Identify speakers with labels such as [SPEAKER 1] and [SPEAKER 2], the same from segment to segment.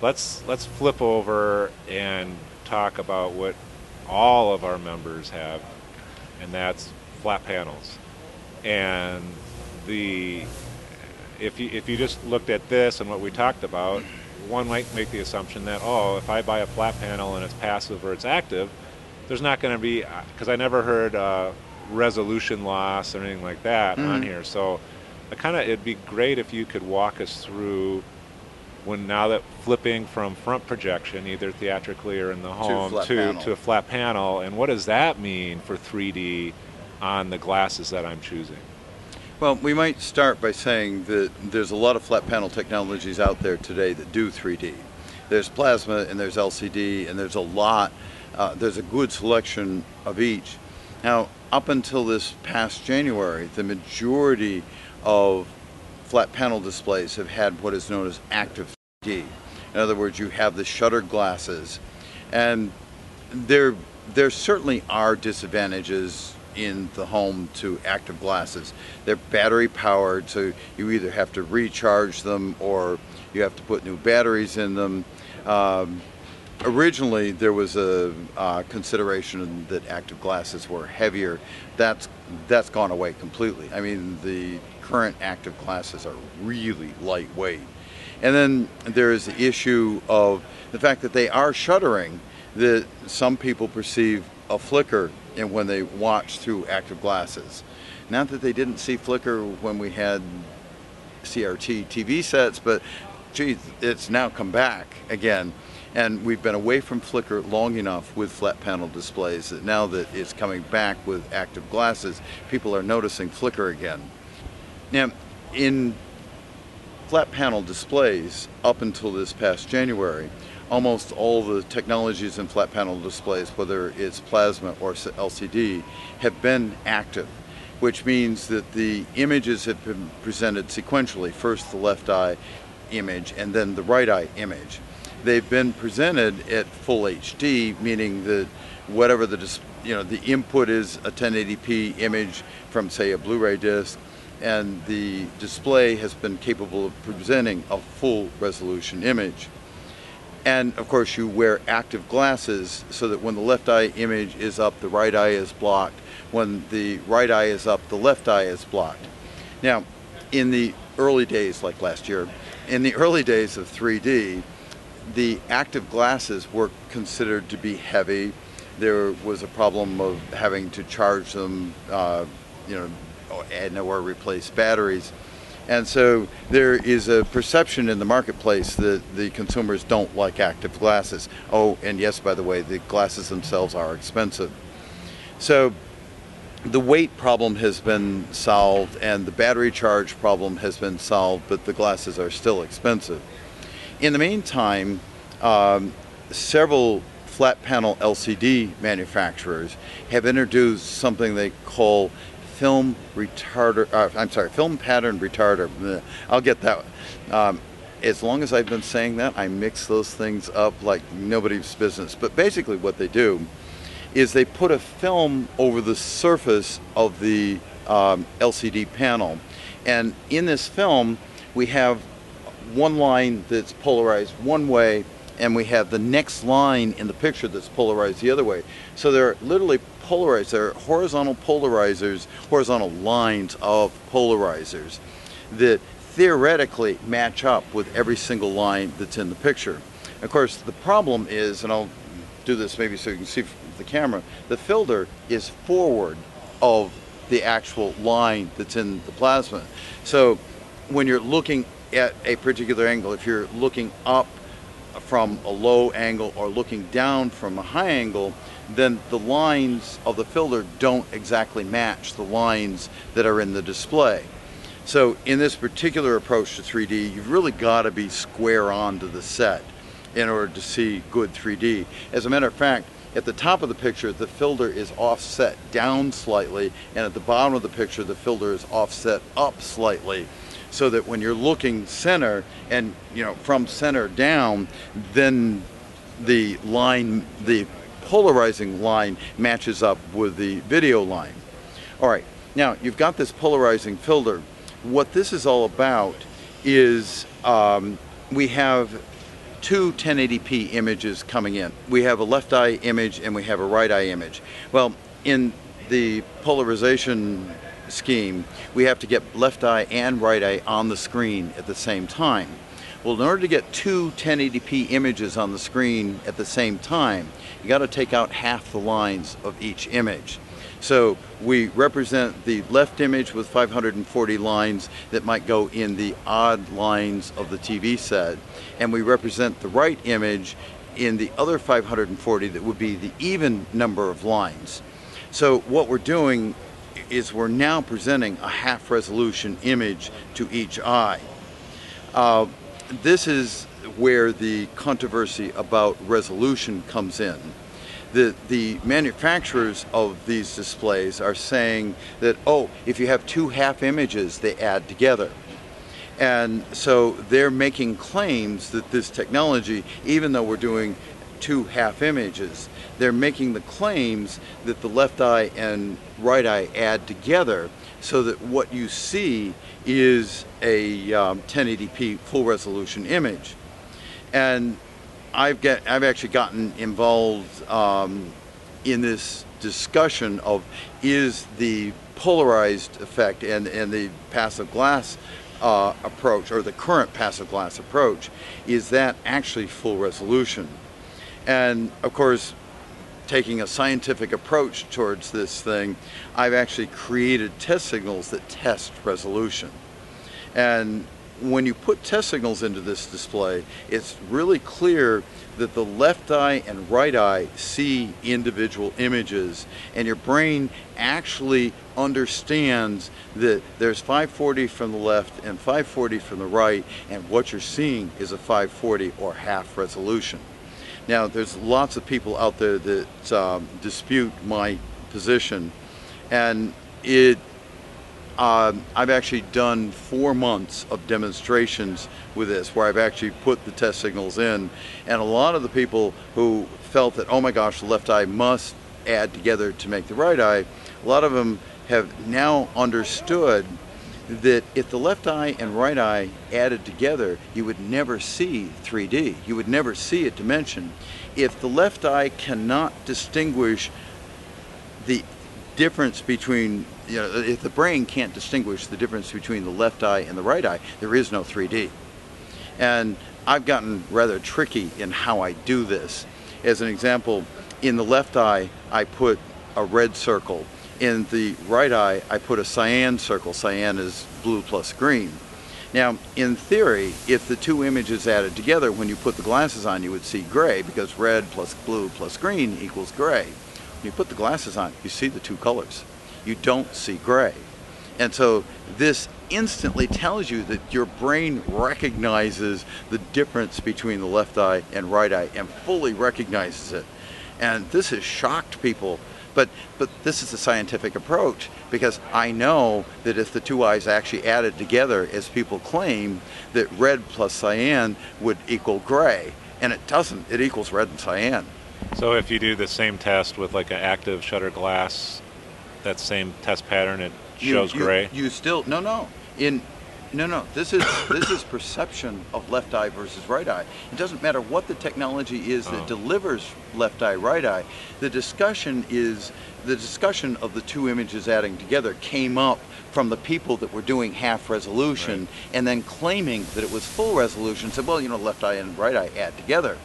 [SPEAKER 1] let's flip over and talk about what all of our members have, and that's flat panels. And the if you just looked at this and what we talked about, one might make the assumption that, oh, if I buy a flat panel and it's passive or it's active, there's not going to be, because I never heard resolution loss or anything like that on here. So it'd be great if you could walk us through when now that flipping from front projection, either theatrically or in the home, to a flat panel, and what does that mean for 3D on the glasses that I'm choosing?
[SPEAKER 2] Well, we might start by saying that there's a lot of flat panel technologies out there today that do 3D. There's plasma and there's LCD, and there's a good selection of each. Now, up until this past January, the majority of flat panel displays have had what is known as active 3D. In other words, you have the shutter glasses, and there certainly are disadvantages in the home to active glasses. They're battery powered, so you either have to recharge them or you have to put new batteries in them. Originally there was a consideration that active glasses were heavier. That's gone away completely. I mean, the current active glasses are really lightweight. And then there's the issue of the fact that they are shuttering, that some people perceive a flicker and when they watch through active glasses. Not that they didn't see flicker when we had CRT TV sets, but geez, it's now come back again. And we've been away from flicker long enough with flat panel displays that now that it's coming back with active glasses, people are noticing flicker again. Now, in flat panel displays, up until this past January, almost all the technologies in flat panel displays, whether it's plasma or LCD, have been active, which means that the images have been presented sequentially. First the left eye image and then the right eye image. They've been presented at full HD, meaning that whatever the input is a 1080p image from, say, a Blu-ray disc, and the display has been capable of presenting a full resolution image. And of course you wear active glasses so that when the left eye image is up, the right eye is blocked. When the right eye is up, the left eye is blocked. Now, in the early days, like last year, in the early days of 3D, the active glasses were considered to be heavy. There was a problem of having to charge them, or replace batteries. And so there is a perception in the marketplace that the consumers don't like active glasses. Oh, and yes, by the way, the glasses themselves are expensive. So the weight problem has been solved and the battery charge problem has been solved, but the glasses are still expensive. In the meantime, several flat panel LCD manufacturers have introduced something they call film pattern retarder. I'll get that. As long as I've been saying that, I mix those things up like nobody's business. But basically what they do is they put a film over the surface of the LCD panel. And in this film, we have one line that's polarized one way, and we have the next line in the picture that's polarized the other way. So they're literally polarized. They're horizontal polarizers, horizontal lines of polarizers that theoretically match up with every single line that's in the picture. Of course, the problem is, and I'll do this maybe so you can see from the camera, the filter is forward of the actual line that's in the plasma. So when you're looking at a particular angle, if you're looking up from a low angle or looking down from a high angle, then the lines of the filter don't exactly match the lines that are in the display. So in this particular approach to 3D, you've really got to be square on to the set in order to see good 3D. As a matter of fact, at the top of the picture, the filter is offset down slightly, and at the bottom of the picture, the filter is offset up slightly, so that when you're looking center and from center down, then the line, the polarizing line, matches up with the video line. All right, now you've got this polarizing filter. What this is all about is we have two 1080p images coming in. We have a left eye image and we have a right eye image. Well, in the polarization scheme, we have to get left eye and right eye on the screen at the same time. Well, in order to get two 1080p images on the screen at the same time, you got to take out half the lines of each image. So we represent the left image with 540 lines that might go in the odd lines of the TV set, and we represent the right image in the other 540 that would be the even number of lines. So what we're doing is we're now presenting a half resolution image to each eye. This is where the controversy about resolution comes in. The manufacturers of these displays are saying that, oh, if you have two half images, they add together. And so they're making claims that this technology, even though we're doing two half images, they're making the claims that the left eye and right eye add together so that what you see is a 1080p full resolution image. And I've actually gotten involved in this discussion of, is the polarized effect and the passive glass approach, or the current passive glass approach, is that actually full resolution? And of course, taking a scientific approach towards this thing, I've actually created test signals that test resolution. And when you put test signals into this display, it's really clear that the left eye and right eye see individual images, and your brain actually understands that there's 540 from the left and 540 from the right, and what you're seeing is a 540 or half resolution. Now, there's lots of people out there that dispute my position, and I've actually done 4 months of demonstrations with this, where I've actually put the test signals in, and a lot of the people who felt that, oh my gosh, the left eye must add together to make the right eye, a lot of them have now understood that if the left eye and right eye added together, you would never see 3D. You would never see a dimension. If the left eye cannot distinguish the difference between, if the brain can't distinguish the difference between the left eye and the right eye, there is no 3D. And I've gotten rather tricky in how I do this. As an example, in the left eye, I put a red circle. In the right eye, I put a cyan circle. Cyan is blue plus green. Now, in theory, if the two images added together, when you put the glasses on, you would see gray, because red plus blue plus green equals gray. When you put the glasses on, you see the two colors. You don't see gray. And so this instantly tells you that your brain recognizes the difference between the left eye and right eye, and fully recognizes it. And this has shocked people. But this is a scientific approach, because I know that if the two eyes actually added together, as people claim, that red plus cyan would equal gray. And it doesn't. It equals red and cyan.
[SPEAKER 1] So if you do the same test with like an active shutter glass, that same test pattern, it shows gray?
[SPEAKER 2] You still, no. This is perception of left eye versus right eye. It doesn't matter what the technology is that delivers left eye, right eye. The discussion of the two images adding together came up from the people that were doing half resolution, right, and then claiming that it was full resolution. Said, well, left eye and right eye add together.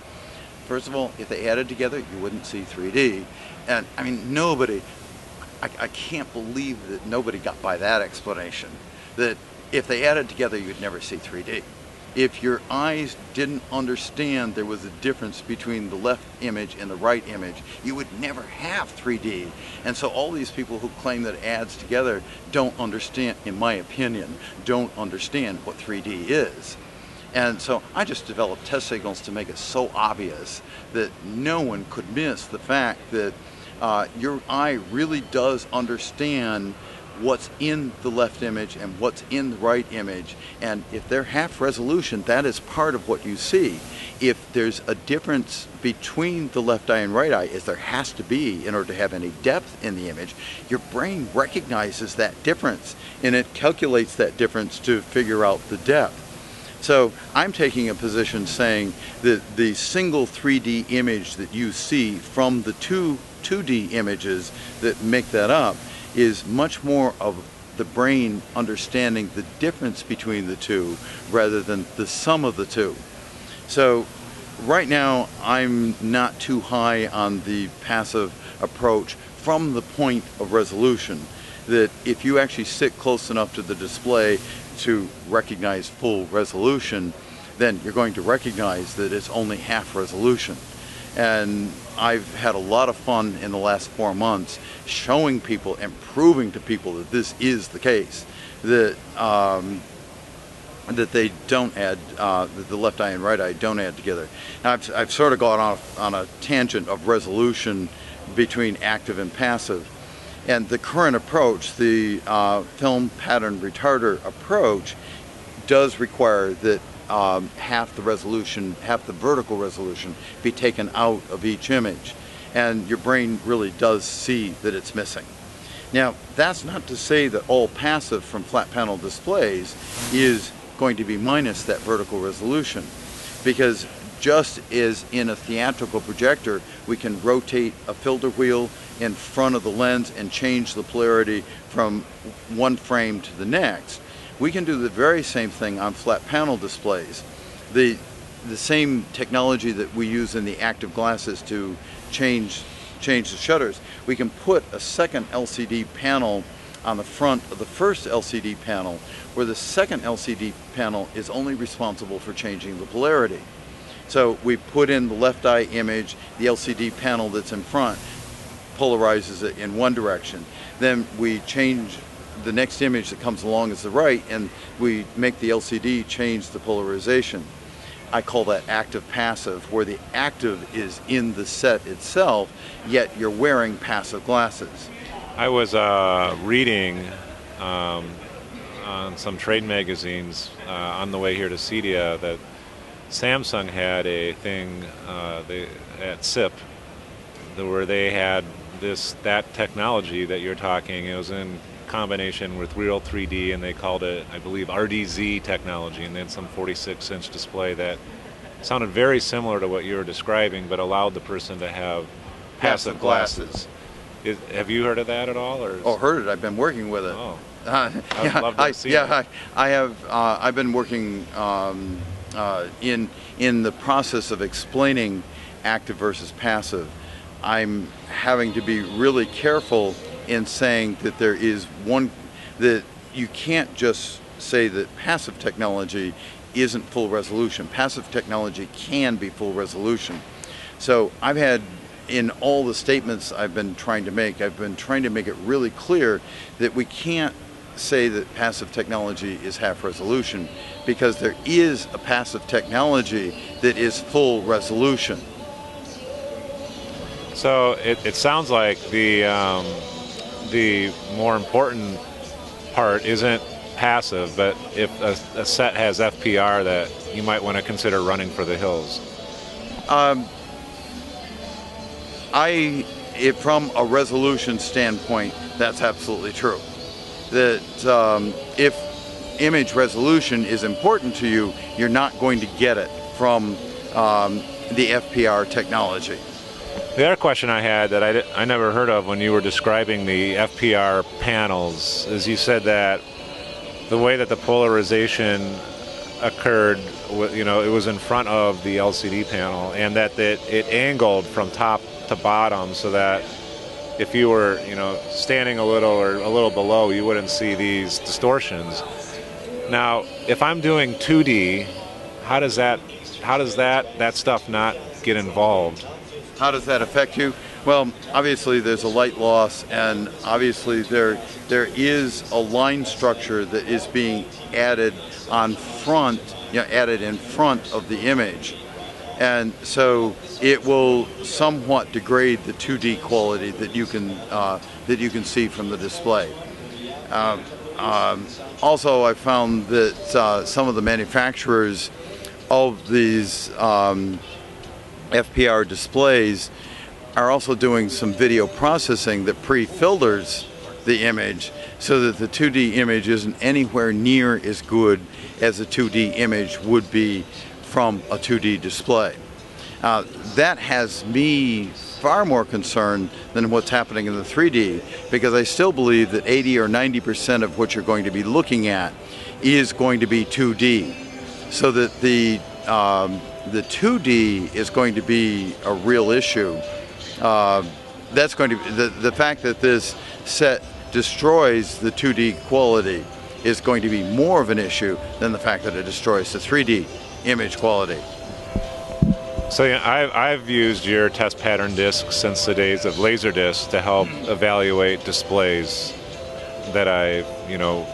[SPEAKER 2] First of all, if they added together, you wouldn't see 3D. And I mean, nobody, I can't believe that nobody got by that explanation. That if they added together, you'd never see 3D. If your eyes didn't understand there was a difference between the left image and the right image, you would never have 3D. And so all these people who claim that it adds together don't understand, in my opinion, don't understand what 3D is. And so I just developed test signals to make it so obvious that no one could miss the fact that your eye really does understand what's in the left image and what's in the right image, and if they're half resolution, that is part of what you see. If there's a difference between the left eye and right eye, as there has to be in order to have any depth in the image, your brain recognizes that difference and it calculates that difference to figure out the depth. So I'm taking a position saying that the single 3D image that you see from the 2D images that make that up is much more of the brain understanding the difference between the two rather than the sum of the two. So right now I'm not too high on the passive approach from the point of resolution, that if you actually sit close enough to the display to recognize full resolution, then you're going to recognize that it's only half resolution. And I've had a lot of fun in the last 4 months showing people and proving to people that this is the case, that that they don't add, that the left eye and right eye don't add together. Now I've sort of gone off on a tangent of resolution between active and passive. And the current approach, the film pattern retarder approach, does require that half the resolution, half the vertical resolution be taken out of each image. And your brain really does see that it's missing. Now, that's not to say that all passive from flat panel displays is going to be minus that vertical resolution, because just as in a theatrical projector, we can rotate a filter wheel in front of the lens and change the polarity from one frame to the next, we can do the very same thing on flat panel displays. The same technology that we use in the active glasses to change the shutters, we can put a second LCD panel on the front of the first LCD panel, where the second LCD panel is only responsible for changing the polarity. So we put in the left eye image, the LCD panel that's in front polarizes it in one direction. Then we change the next image that comes along as the right, and we make the LCD change the polarization. I call that active passive, where the active is in the set itself, yet you're wearing passive glasses.
[SPEAKER 1] I was reading on some trade magazines on the way here to CEDIA that Samsung had a thing at SIP where they had that technology that you're talking. It was in combination with Real 3D, and they called it, I believe, RDZ technology, and they had some 46-inch display that sounded very similar to what you were describing, but allowed the person to have passive glasses. Have you heard of that at all? Or
[SPEAKER 2] Oh, heard it. I've been working with it.
[SPEAKER 1] Oh, I'd love to see it.
[SPEAKER 2] I have. I've been working in the process of explaining active versus passive. I'm having to be really careful in saying that there is one, that you can't just say that passive technology isn't full resolution. Passive technology can be full resolution. So I've had, in all the statements I've been trying to make it really clear that we can't say that passive technology is half resolution, because there is a passive technology that is full resolution.
[SPEAKER 1] So it sounds like the more important part isn't passive, but if a set has FPR, that you might want to consider running for the hills.
[SPEAKER 2] From a resolution standpoint, that's absolutely true. That if image resolution is important to you, you're not going to get it from the FPR technology.
[SPEAKER 1] The other question I had that I never heard of when you were describing the FPR panels is you said that the way that the polarization occurred, it was in front of the LCD panel, and that it angled from top to bottom, so that if you were, standing a little or a little below, you wouldn't see these distortions. Now, if I'm doing 2D, how does that stuff not get involved?
[SPEAKER 2] How does that affect you? Well, obviously there's a light loss, and obviously there is a line structure that is being added added in front of the image. And so it will somewhat degrade the 2D quality that you can see from the display. Also, I found that some of the manufacturers of these FPR displays are also doing some video processing that pre-filters the image so that the 2D image isn't anywhere near as good as a 2D image would be from a 2D display. That has me far more concerned than what's happening in the 3D, because I still believe that 80 or 90% of what you're going to be looking at is going to be 2D, so that the 2D is going to be a real issue. That's going to be the fact that this set destroys the 2D quality is going to be more of an issue than the fact that it destroys the 3D image quality.
[SPEAKER 1] So yeah, I've used your test pattern discs since the days of Laserdisc to help evaluate displays that I've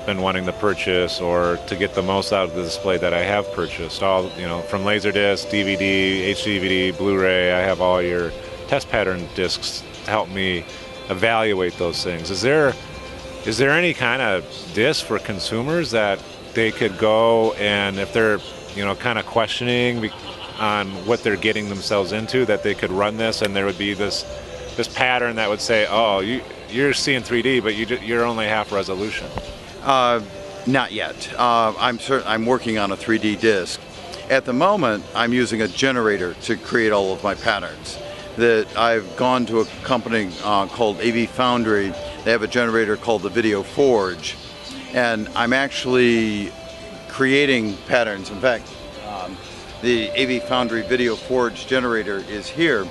[SPEAKER 1] been wanting to purchase, or to get the most out of the display that I have purchased. All from Laserdisc, DVD, HDVD, Blu-ray. I have all your test pattern discs to help me evaluate those things. Is there any kind of disc for consumers that they could go, and if they're kind of questioning on what they're getting themselves into, that they could run this and there would be this pattern that would say, oh, you're seeing 3D, but you're only half resolution?
[SPEAKER 2] Not yet. I'm working on a 3D disc. At the moment, I'm using a generator to create all of my patterns. That I've gone to a company called AV Foundry. They have a generator called the Video Forge, and I'm actually creating patterns. In fact, the AV Foundry Video Forge generator is here,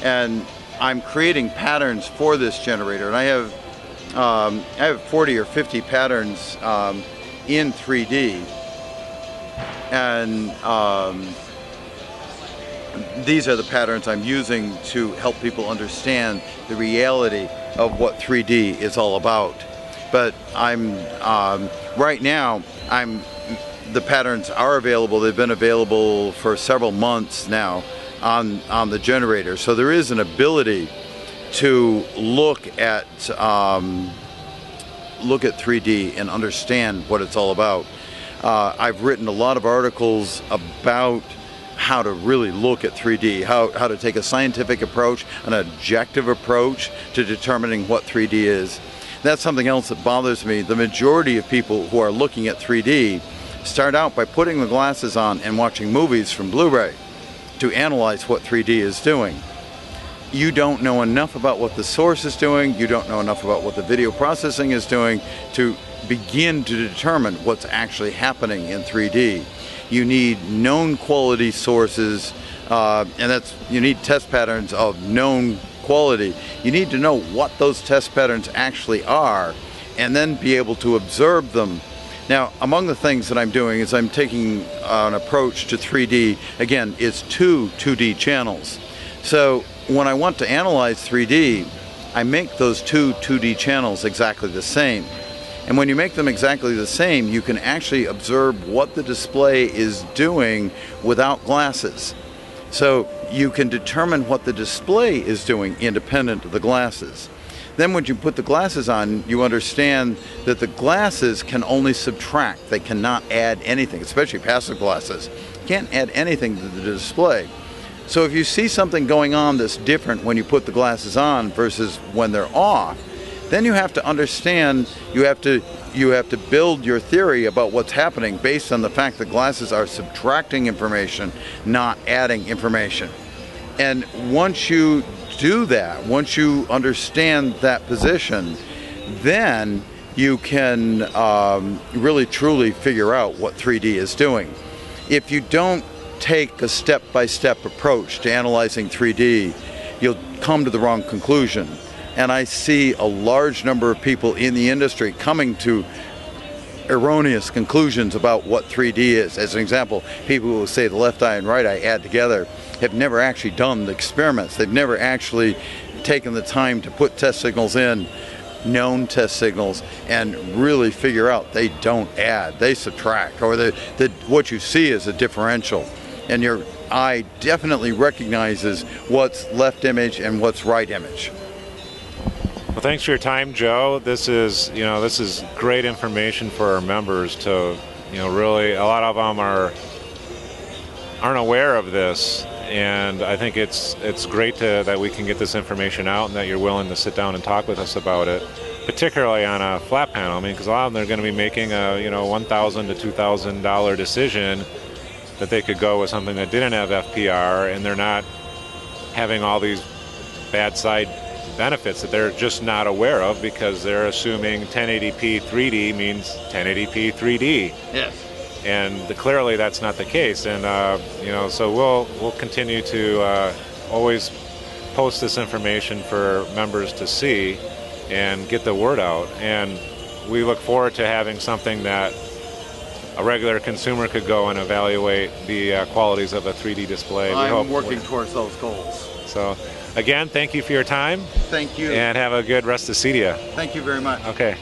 [SPEAKER 2] and I'm creating patterns for this generator, and I have 40 or 50 patterns in 3D, and these are the patterns I'm using to help people understand the reality of what 3D is all about. But right now, the patterns are available. They've been available for several months now on the generator. So there is an ability to look at 3D and understand what it's all about. I've written a lot of articles about how to really look at 3D, how to take a scientific approach, an objective approach to determining what 3D is. That's something else that bothers me. The majority of people who are looking at 3D start out by putting the glasses on and watching movies from Blu-ray to analyze what 3D is doing. You don't know enough about what the source is doing, you don't know enough about what the video processing is doing to begin to determine what's actually happening in 3D. You need known quality sources, and you need test patterns of known quality. You need to know what those test patterns actually are, and then be able to observe them. Now, among the things that I'm doing is I'm taking an approach to 3D. Again, it's two 2D channels. So when I want to analyze 3D, I make those two 2D channels exactly the same. And when you make them exactly the same, you can actually observe what the display is doing without glasses. So you can determine what the display is doing independent of the glasses. Then when you put the glasses on, you understand that the glasses can only subtract. They cannot add anything, especially passive glasses. Can't add anything to the display. So if you see something going on that's different when you put the glasses on versus when they're off, then you have to understand, you have to build your theory about what's happening based on the fact that glasses are subtracting information, not adding information. And once you do that, once you understand that position, then you can really truly figure out what 3D is doing. If you don't take a step-by-step approach to analyzing 3D, you'll come to the wrong conclusion. And I see a large number of people in the industry coming to erroneous conclusions about what 3D is. As an example, people who will say the left eye and right eye add together have never actually done the experiments. They've never actually taken the time to put test signals in, known test signals, and really figure out they don't add, they subtract, or what you see is a differential. And your eye definitely recognizes what's left image and what's right image.
[SPEAKER 1] Well, thanks for your time, Joe. This is great information for our members to, really, a lot of them aren't aware of this, and I think it's great that we can get this information out and that you're willing to sit down and talk with us about it. particularly on a flat panel. I mean, because a lot of them are going to be making a $1,000 to $2,000 decision that they could go with something that didn't have FPR, and they're not having all these bad side benefits that they're just not aware of because they're assuming 1080p 3D means 1080p 3D.
[SPEAKER 2] Yes.
[SPEAKER 1] And clearly that's not the case. And so we'll continue to always post this information for members to see and get the word out. And we look forward to having something that a regular consumer could go and evaluate the qualities of a 3D display.
[SPEAKER 2] I'm working towards those goals.
[SPEAKER 1] So, again, thank you for your time.
[SPEAKER 2] Thank you.
[SPEAKER 1] And have a good rest of CEDIA.
[SPEAKER 2] Thank you very much.
[SPEAKER 1] Okay.